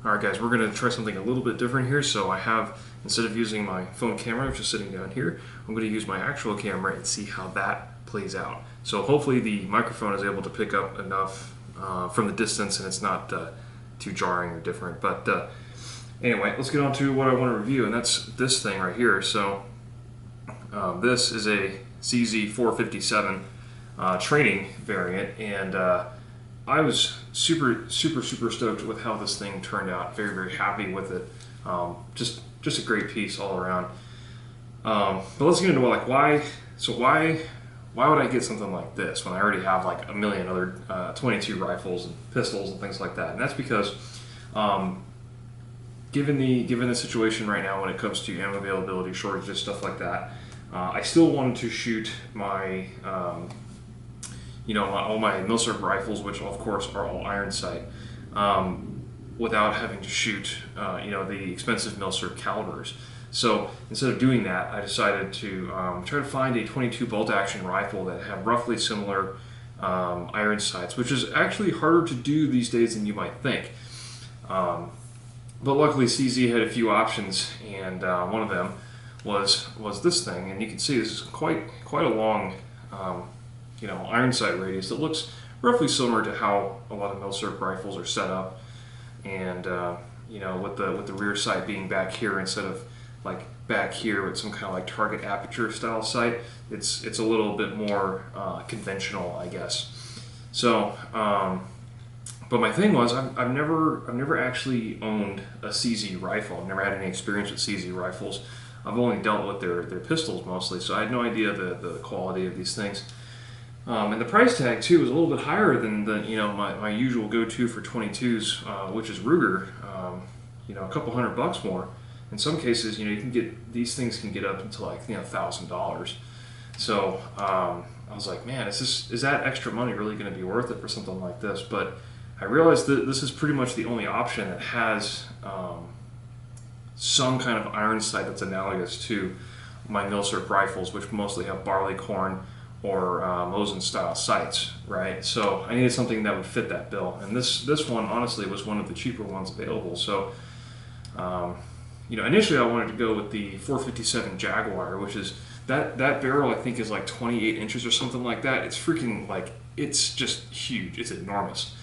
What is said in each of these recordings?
Alright guys, we're going to try something a little bit different here. So I have, instead of using my phone camera, which is sitting down here, I'm going to use my actual camera and see how that plays out. So hopefully the microphone is able to pick up enough from the distance and it's not too jarring or different. But anyway, let's get on to what I want to review, and that's this thing right here. So this is a CZ457 training variant, and I was super stoked with how this thing turned out. Very happy with it. Just a great piece all around. But let's get into why would I get something like this when I already have like a million other 22 rifles and pistols and things like that? And that's because given the situation right now when it comes to ammo availability, shortages, stuff like that, I still wanted to shoot my all my milsurp rifles, which of course are all iron sight, without having to shoot the expensive milsurp calibers. So instead of doing that, I decided to try to find a 22 bolt action rifle that had roughly similar iron sights, which is actually harder to do these days than you might think. But luckily CZ had a few options, and one of them was this thing, and you can see this is quite a long iron sight radius. It looks roughly similar to how a lot of milsurp rifles are set up, and with the rear sight being back here instead of like back here with some kind of like target aperture style sight. It's a little bit more conventional, I guess. So but my thing was, I've never actually owned a CZ rifle. I've never had any experience with CZ rifles. I've only dealt with their pistols mostly, so I had no idea the quality of these things. And the price tag too was a little bit higher than my usual go-to for 22s, which is Ruger. A couple $100 more. In some cases, you can get these things can get up into like $1,000. So I was like, man, is that extra money really going to be worth it for something like this? But I realized that this is pretty much the only option that has some kind of iron sight that's analogous to my milsurp rifles, which mostly have barleycorn or Mosin style sights, right? So I needed something that would fit that bill, and this one honestly was one of the cheaper ones available. So initially I wanted to go with the 457 Jaguar, which is that barrel I think is like 28 inches or something like that. It's freaking it's just huge. It's enormous.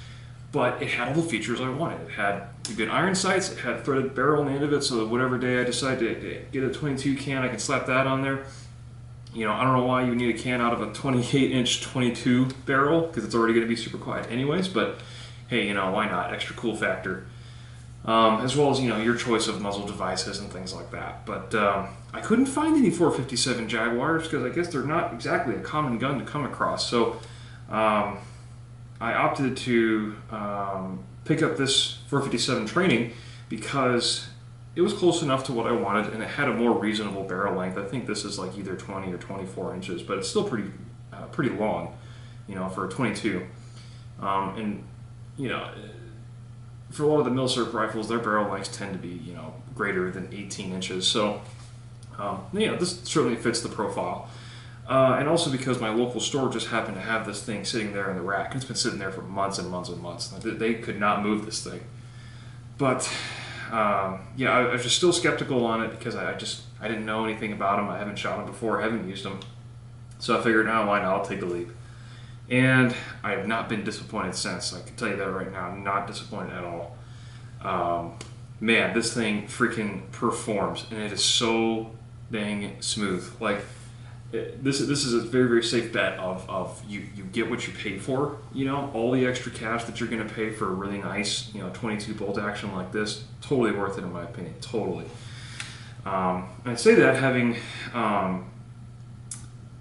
But it had all the features I wanted. It had good iron sights, it had a threaded barrel on the end of it, so that whatever day I decide to get a 22 can, I can slap that on there. I don't know why you need a can out of a 28-inch 22 barrel, because it's already going to be super quiet anyways, but hey, why not? Extra cool factor. As well as, your choice of muzzle devices and things like that. But I couldn't find any 457 Jaguars, because I guess they're not exactly a common gun to come across. So I opted to pick up this 457 training because it was close enough to what I wanted, and it had a more reasonable barrel length. I think this is like either 20 or 24 inches, but it's still pretty long, for a 22. And for a lot of the milsurp rifles, their barrel lengths tend to be greater than 18 inches. So this certainly fits the profile. And also because my local store just happened to have this thing sitting there in the rack. It's been sitting there for months and months and months. They could not move this thing. But I was just still skeptical on it because I didn't know anything about them. I haven't shot them before. I haven't used them. So I figured, why not? I'll take the leap. And I have not been disappointed since. I can tell you that right now. I'm not disappointed at all. Man, this thing freaking performs, and it is so dang smooth. Like, this is a very safe bet of you get what you pay for. All the extra cash that you're going to pay for a really nice 22 bolt action like this, totally worth it in my opinion. Totally. And I say that having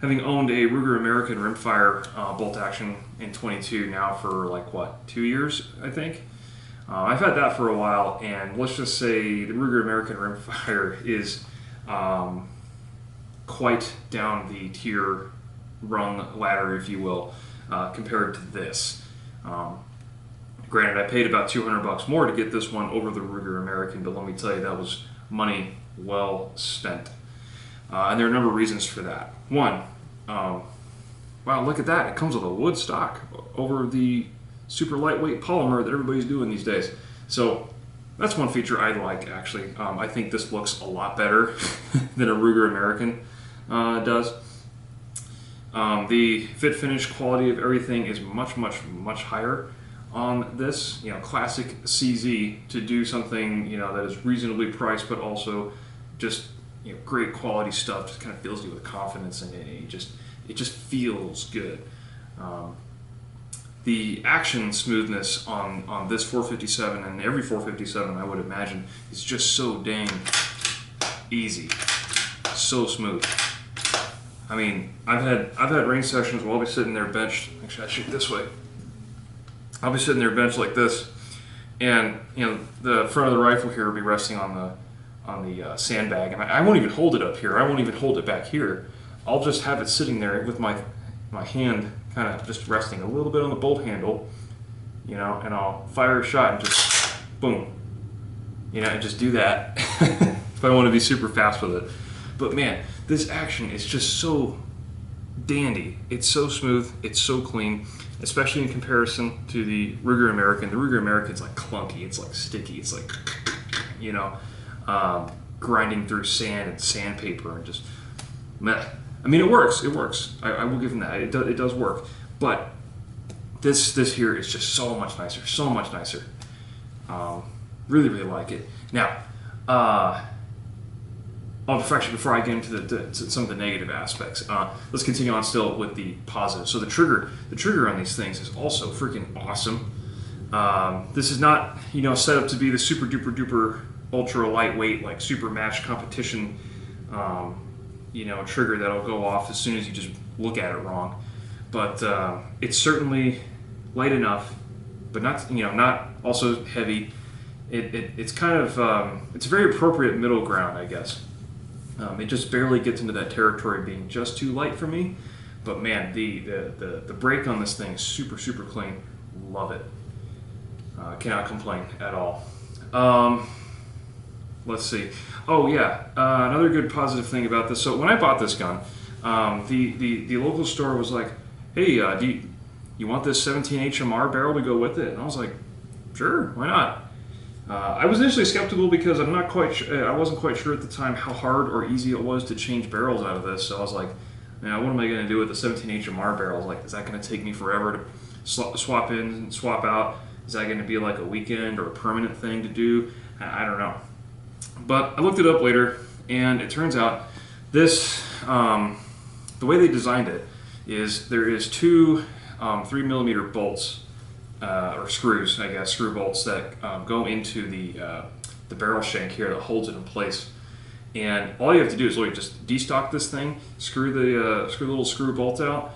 owned a Ruger American Rimfire bolt action in 22 now for like 2 years, I think. I've had that for a while, and let's just say the Ruger American Rimfire is quite down the tier rung ladder, if you will, compared to this. Granted, I paid about $200 more to get this one over the Ruger American, but let me tell you, that was money well spent. And there are a number of reasons for that. One, wow, look at that. It comes with a wood stock over the super lightweight polymer that everybody's doing these days. So That's one feature I like, actually. I think this looks a lot better than a Ruger American does. The fit finish quality of everything is much, much, much higher on this. You know, classic CZ to do something, you know, that is reasonably priced, but also just, you know, great quality stuff. Just kind of fills you with confidence, and it just feels good. The action smoothness on this 457 and every 457, I would imagine, is just so dang easy, so smooth. I mean, I've had range sessions where I'll be sitting there benched. Actually, I shoot this way. I'll be sitting there benched like this, and you know, the front of the rifle here will be resting on the sandbag, and I won't even hold it up here. I won't even hold it back here. I'll just have it sitting there with my hand kind of just resting a little bit on the bolt handle, you know, and I'll fire a shot and just boom, you know, and just do that if I want to be super fast with it. But man, this action is just so dandy. It's so smooth, it's so clean, especially in comparison to the Ruger American. The Ruger American's like clunky, it's like sticky, it's like, you know, grinding through sand and sandpaper and just meh. I mean, it works. It works. I will give them that. It does work. But this here is just so much nicer. So much nicer. Really, really like it. Now, actually, before I get into to some of the negative aspects, let's continue on still with the positive. So the trigger on these things is also freaking awesome. This is not, you know, set up to be the super duper duper ultra lightweight, like super match competition. You know, a trigger that'll go off as soon as you just look at it wrong. But it's certainly light enough, but not, you know, not also heavy. It's kind of it's a very appropriate middle ground, I guess. It just barely gets into that territory of being just too light for me. But man, the brake on this thing is super, super clean. Love it. Cannot complain at all. Let's see. Oh yeah, another good positive thing about this. So when I bought this gun, the local store was like, "Hey, do you want this 17 HMR barrel to go with it?" And I was like, "Sure, why not?" I was initially skeptical because I wasn't quite sure at the time how hard or easy it was to change barrels out of this. So I was like, "Now, what am I going to do with the 17 HMR barrels? Like, is that going to take me forever to swap in and swap out? Is that going to be like a weekend or a permanent thing to do? I don't know." But I looked it up later, and it turns out this, the way they designed it is there is two 3mm bolts, or screws, I guess, screw bolts that go into the barrel shank here that holds it in place. And all you have to do is literally just destock this thing, screw the little screw bolt out.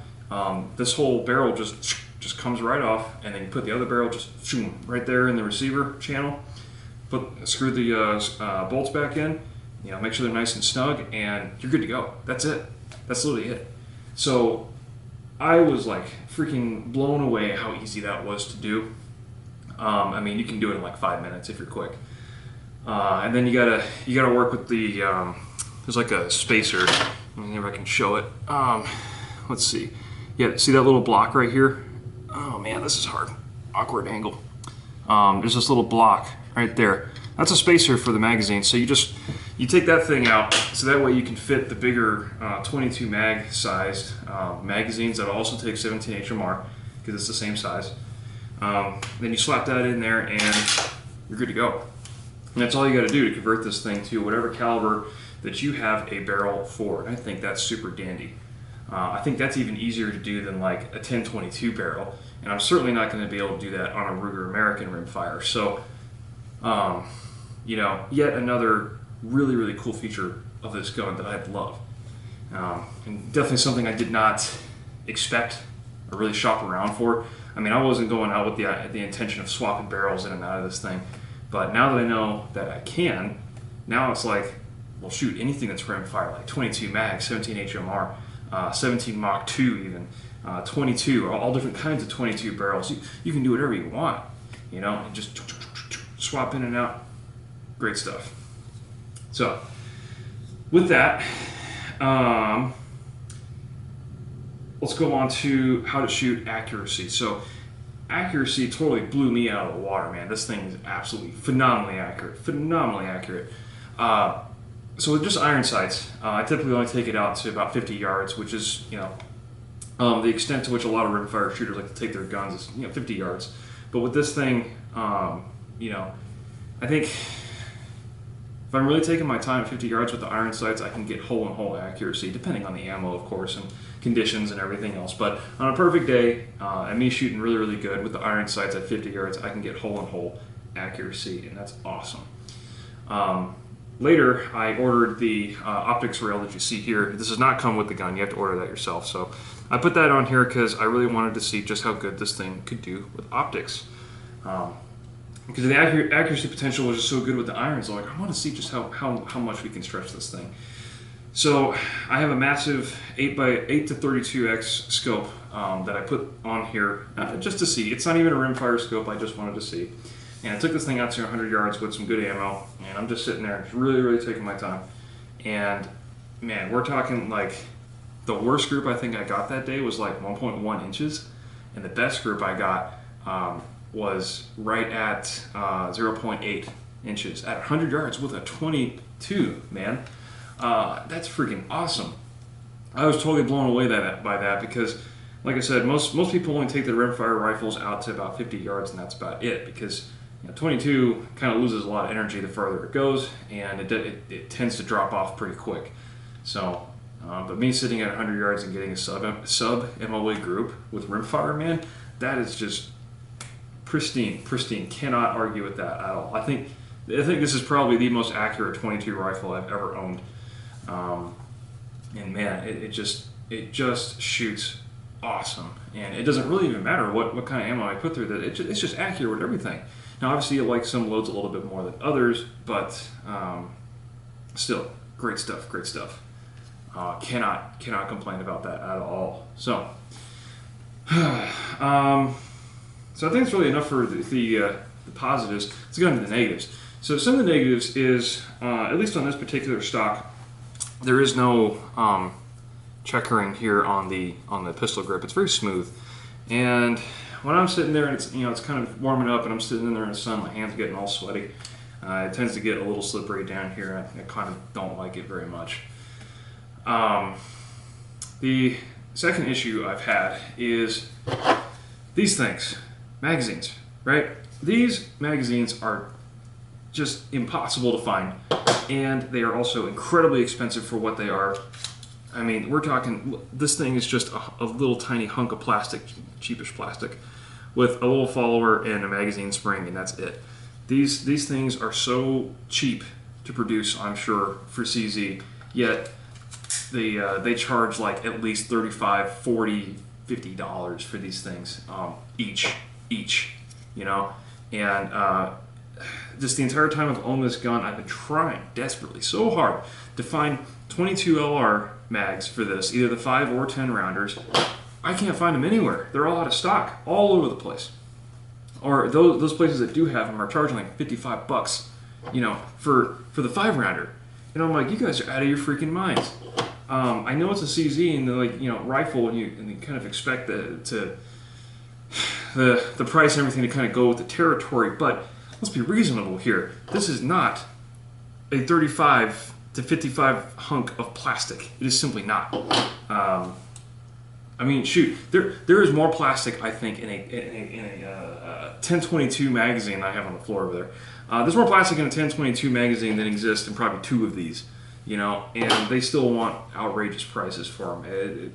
This whole barrel just comes right off, and then you put the other barrel just right there in the receiver channel. Screw the bolts back in, you know, make sure they're nice and snug, and you're good to go. That's it. That's literally it. So I was like freaking blown away how easy that was to do. I mean, you can do it in like 5 minutes if you're quick. And then you gotta work with the there's like a spacer. Let me see if I can show it. Let's see. Yeah, see that little block right here? Oh man, this is hard. Awkward angle. There's this little block right there. That's a spacer for the magazine. So you take that thing out, so that way you can fit the bigger 22 mag sized magazines that also take 17 HMR because it's the same size. Then you slap that in there and you're good to go. And that's all you got to do to convert this thing to whatever caliber that you have a barrel for. And I think that's super dandy. I think that's even easier to do than like a 1022 barrel. And I'm certainly not going to be able to do that on a Ruger American Rimfire. So, you know, yet another really, really cool feature of this gun that I love. And definitely something I did not expect or really shop around for. I mean, I wasn't going out with the intention of swapping barrels in and out of this thing. But now that I know that I can, now it's like, well, shoot, anything that's rimfire, like 22 mag, 17 HMR, 17 Mach 2 even, 22, all different kinds of 22 barrels. You can do whatever you want, you know, and just swap in and out. Great stuff. So, with that, let's go on to how to shoot accuracy. So, accuracy totally blew me out of the water, man. This thing is absolutely phenomenally accurate, phenomenally accurate. So with just iron sights, I typically only take it out to about 50 yards, which is, the extent to which a lot of rimfire shooters like to take their guns is, 50 yards. But with this thing, I think if I'm really taking my time at 50 yards with the iron sights, I can get hole-in-hole accuracy, depending on the ammo, of course, and conditions and everything else. But on a perfect day, and me shooting really, really good with the iron sights at 50 yards, I can get hole-in-hole accuracy, and that's awesome. Later, I ordered the optics rail that you see here. This does not come with the gun. You have to order that yourself. So I put that on here because I really wanted to see just how good this thing could do with optics. Because the accuracy potential was just so good with the irons. So I want to see just how much we can stretch this thing. So I have a massive 8x8 to 32x scope that I put on here just to see. It's not even a rimfire scope. I just wanted to see. And I took this thing out to 100 yards with some good ammo, and I'm just sitting there, just really, really taking my time. And man, we're talking like the worst group I think I got that day was like 1.1 inches, and the best group I got was right at 0.8 inches at 100 yards with a 22, man. That's freaking awesome. I was totally blown away by that because, like I said, most people only take their rimfire rifles out to about 50 yards, and that's about it, because 22 kind of loses a lot of energy the farther it goes, and it tends to drop off pretty quick. So, but me sitting at 100 yards and getting a sub MOA group with rimfire, man, that is just pristine. Cannot argue with that at all. I think this is probably the most accurate 22 rifle I've ever owned, and man, it just shoots awesome, and it doesn't really even matter what kind of ammo I put through that. It's just accurate with everything. Now, obviously, it likes some loads a little bit more than others, but still, great stuff. Cannot complain about that at all. So, so I think it's really enough for the positives. Let's go into the negatives. So some of the negatives is, at least on this particular stock, there is no checkering here on the pistol grip. It's very smooth, and when I'm sitting there and it's kind of warming up and I'm sitting in there in the sun, my hands are getting all sweaty. It tends to get a little slippery down here. I kind of don't like it very much. The second issue I've had is these things, magazines, right? These magazines are just impossible to find, and they are also incredibly expensive for what they are. I mean, we're talking, this thing is just a little tiny hunk of plastic, cheapish plastic, with a little follower and a magazine spring, and that's it. These things are so cheap to produce, I'm sure, for CZ, yet they charge like at least $35, $40, $50 for these things each, and just the entire time I've owned this gun, I've been trying desperately so hard to find 22 LR mags for this, either the 5 or 10 rounders. I can't find them anywhere. They're all out of stock, all over the place. Or those places that do have them are charging like 55 bucks, for the 5 rounder. And I'm like, you guys are out of your freaking minds. I know it's a CZ and rifle, and you kind of expect the price and everything to kind of go with the territory, but let's be reasonable here. This is not a 35 to 55 hunk of plastic. It is simply not. I mean, shoot, there is more plastic, I think, in a 1022 magazine I have on the floor over there. There's more plastic in a 1022 magazine than exists in probably 2 of these, and they still want outrageous prices for them.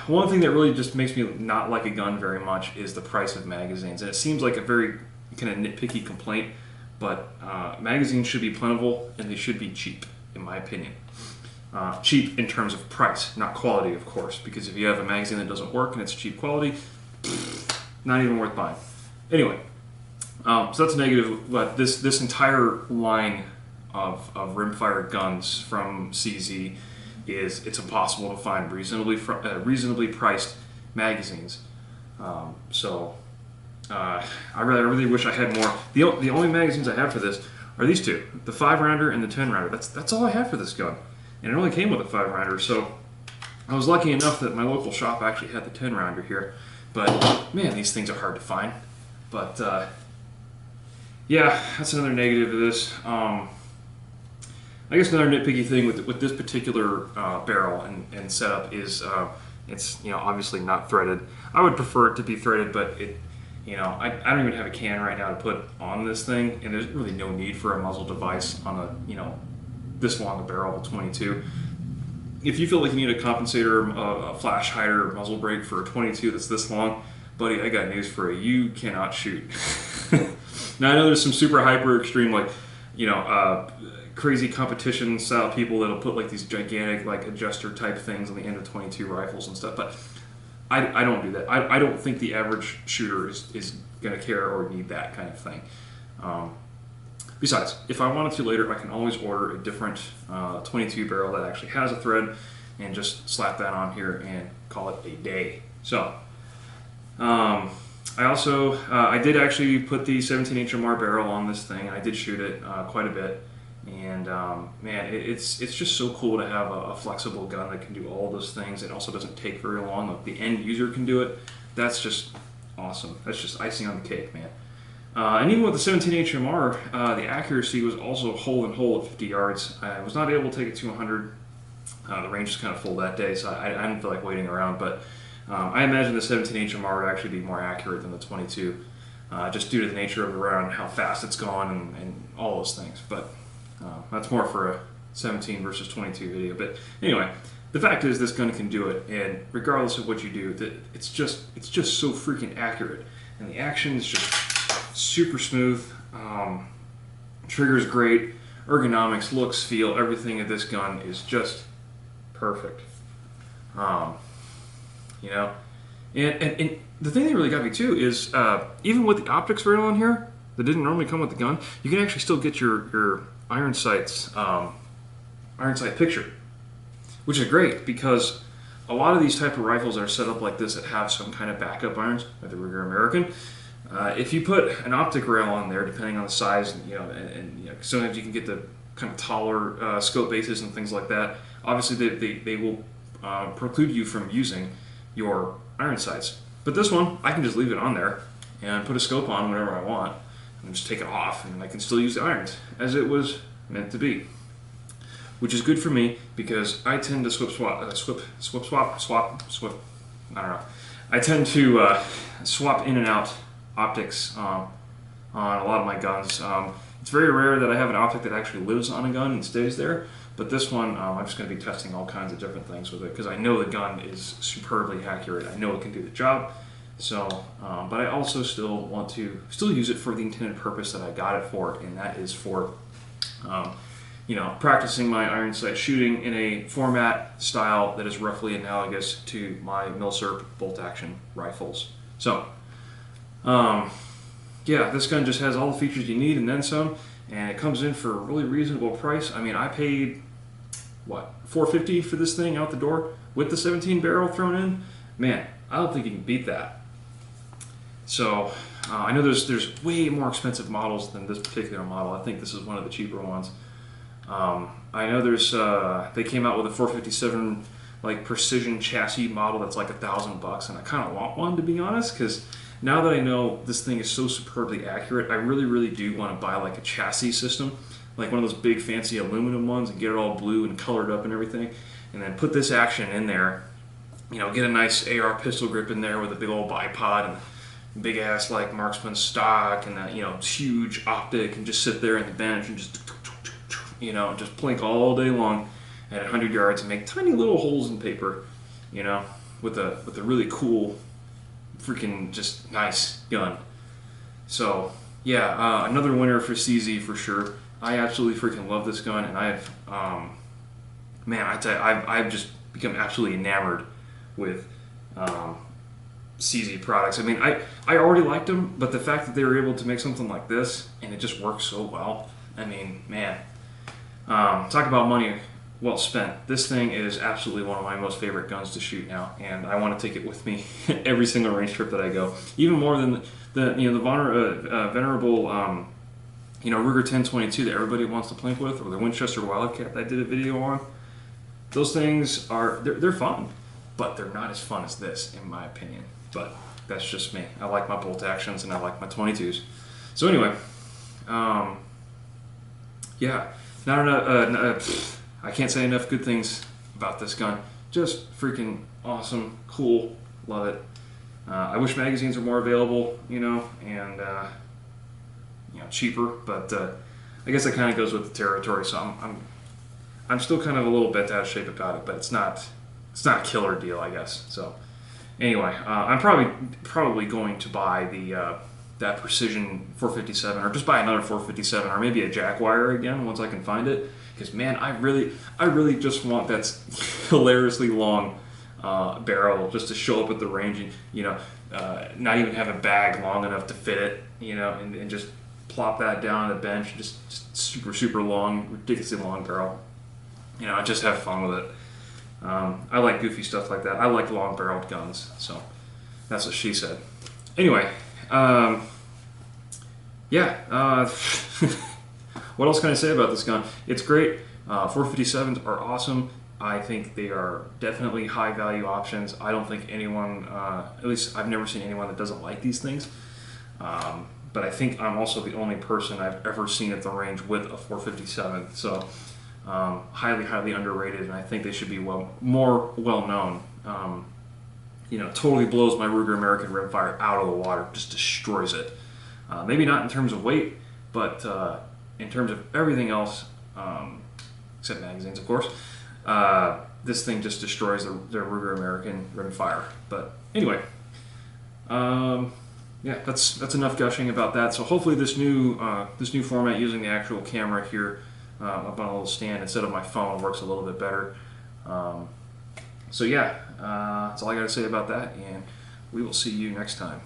One thing that really just makes me not like a gun very much is the price of magazines, and it seems like a very kind of nitpicky complaint, but magazines should be plentiful and they should be cheap, in my opinion. Cheap in terms of price, not quality, of course, because if you have a magazine that doesn't work and it's cheap quality, not even worth buying. Anyway, so that's negative, but this entire line of rimfire guns from CZ it's impossible to find reasonably priced magazines. I really wish I had more. The only magazines I have for this are these 2, the 5 rounder and the 10 rounder. That's all I have for this gun, and it only came with a 5 rounder. So I was lucky enough that my local shop actually had the 10 rounder here, But man, these things are hard to find. But yeah, that's another negative of this. I guess another nitpicky thing with this particular barrel and setup is it's, you know, obviously not threaded. I would prefer it to be threaded, but it, you know, I don't even have a can right now to put on this thing, and there's really no need for a muzzle device on a, you know, this long a barrel of 22. If you feel like you need a compensator, a flash hider, or muzzle brake for a 22 that's this long, buddy, I got news for you. You cannot shoot. Now I know there's some super hyper extreme, like, you know, crazy competition style people that'll put like these gigantic like adjuster type things on the end of 22 rifles and stuff, but I don't do that. I don't think the average shooter is going to care or need that kind of thing. Besides, if I wanted to later, I can always order a different 22 barrel that actually has a thread and just slap that on here and call it a day. So I also I did actually put the 17 HMR barrel on this thing, and I did shoot it quite a bit. And man, it's just so cool to have a flexible gun that can do all those things. It also doesn't take very long. Like the end user can do it. That's just awesome. That's just icing on the cake, man. And even with the 17 HMR, the accuracy was also hole in hole at 50 yards. I was not able to take it to 100. The range was kind of full that day, so I didn't feel like waiting around. But I imagine the 17 HMR would actually be more accurate than the 22, just due to the nature of the round, how fast it's gone, and all those things. But that's more for a 17 versus 22 video. But anyway, the fact is this gun can do it, and regardless of what you do, it's just so freaking accurate, and the action is just super smooth. Trigger's great, ergonomics, looks, feel, everything of this gun is just perfect. You know, and the thing that really got me too is even with the optics rail on here that didn't normally come with the gun, you can actually still get your iron sight picture, which is great because a lot of these type of rifles are set up like this that have some kind of backup irons, like the Ruger American. If you put an optic rail on there, depending on the size, you know, and you know, sometimes you can get the kind of taller scope bases and things like that. Obviously, they will preclude you from using your iron sights. But this one, I can just leave it on there and put a scope on whenever I want, and just take it off, and I can still use the irons as it was meant to be, which is good for me because I tend to swap. I don't know. I tend to swap in and out optics on a lot of my guns. It's very rare that I have an optic that actually lives on a gun and stays there, but this one I'm just going to be testing all kinds of different things with it because I know the gun is superbly accurate. I know it can do the job. So, but I also still want to use it for the intended purpose that I got it for, and that is for, you know, practicing my iron sight shooting in a format style that is roughly analogous to my milsurp bolt action rifles. So, yeah, this gun just has all the features you need and then some, and it comes in for a really reasonable price. I mean, I paid what, $450 for this thing out the door with the 17 barrel thrown in. Man, I don't think you can beat that. So I know there's way more expensive models than this particular model. I think this is one of the cheaper ones. I know there's they came out with a 457 like precision chassis model that's like $1,000, and I kind of want one, to be honest, because now that I know this thing is so superbly accurate, I really do want to buy like a chassis system, like one of those big fancy aluminum ones, and get it all blue and colored up and everything, and then put this action in there. You know, get a nice AR pistol grip in there with a big old bipod and big ass like marksman stock and that, you know, huge optic, and just sit there in the bench and just, you know, just plink all day long at 100 yards and make tiny little holes in paper, you know, with a really cool, freaking just nice gun. So yeah, another winner for CZ for sure. I absolutely freaking love this gun, and I've man, I tell you, I've just become absolutely enamored with CZ products. I mean, I already liked them, but the fact that they were able to make something like this and it just works so well, I mean, man, talk about money well spent. This thing is absolutely one of my most favorite guns to shoot now, and I want to take it with me every single range trip that I go, even more than the venerable you know, Ruger 1022 that everybody wants to plink with, or the Winchester Wildcat that I did a video on. Those things are they're fun, but they're not as fun as this, in my opinion. But That's just me. I like my bolt actions and I like my 22s. So anyway, yeah, not enough. I can't say enough good things about this gun. Just freaking awesome, cool, love it. I wish magazines were more available, you know, and you know, cheaper. But I guess that kind of goes with the territory. So I'm still kind of a little bent out of shape about it, but it's not a killer deal, I guess. So anyway, I'm probably going to buy the that Precision 457, or just buy another 457, or maybe a Jaguar again once I can find it. Because man, I really just want that hilariously long barrel just to show up at the range, and you know, not even have a bag long enough to fit it, you know, and just plop that down on the bench, just super long, ridiculously long barrel. You know, I just have fun with it. I like goofy stuff like that. I like long barreled guns, so that's what she said. Anyway, yeah. What else can I say about this gun? It's great. 457s are awesome. I think they are definitely high value options. I don't think anyone, at least I've never seen anyone that doesn't like these things. But I think I'm also the only person I've ever seen at the range with a 457. So highly underrated, and I think they should be more well known. You know, totally blows my Ruger American Rimfire out of the water, just destroys it. Maybe not in terms of weight, but in terms of everything else, except magazines, of course, this thing just destroys the Ruger American Rimfire. But anyway, yeah, that's enough gushing about that. So hopefully this new format using the actual camera here up on a little stand instead of my phone works a little bit better. So yeah, that's all I got to say about that, and we will see you next time.